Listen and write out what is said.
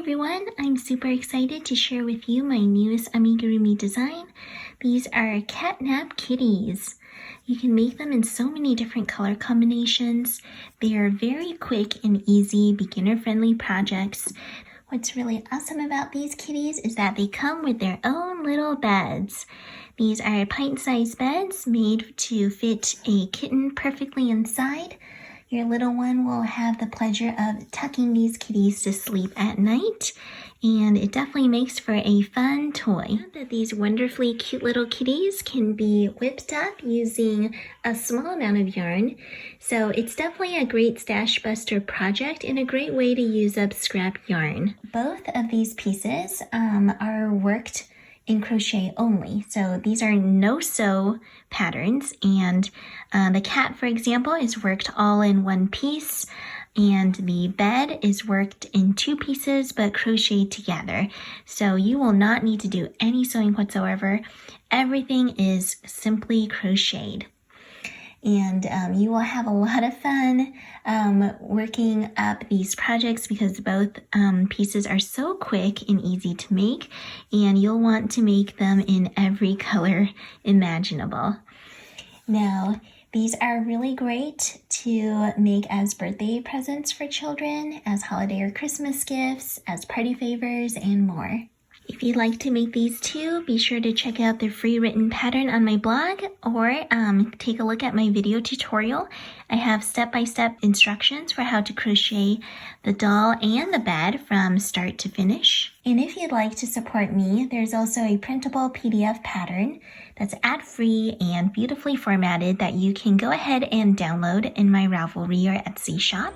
everyone, I'm super excited to share with you my newest Amigurumi design. These are Catnap Kitties. You can make them in so many different color combinations. They are very quick and easy, beginner-friendly projects. What's really awesome about these kitties is that they come with their own little beds. These are pint-sized beds made to fit a kitten perfectly inside. Your little one will have the pleasure of tucking these kitties to sleep at night, and it definitely makes for a fun toy. That these wonderfully cute little kitties can be whipped up using a small amount of yarn, so it's definitely a great stashbuster project and a great way to use up scrap yarn. Both of these pieces are worked in crochet only. So these are no-sew patterns, and the cat, for example, is worked all in one piece, and the bed is worked in two pieces but crocheted together. So you will not need to do any sewing whatsoever. Everything is simply crocheted. And you will have a lot of fun working up these projects because both pieces are so quick and easy to make, and you'll want to make them in every color imaginable. Now, these are really great to make as birthday presents for children, as holiday or Christmas gifts, as party favors, and more. If you'd like to make these too, be sure to check out the free written pattern on my blog or take a look at my video tutorial. I have step-by-step instructions for how to crochet the doll and the bed from start to finish. And if you'd like to support me, there's also a printable PDF pattern that's ad-free and beautifully formatted that you can go ahead and download in my Ravelry or Etsy shop.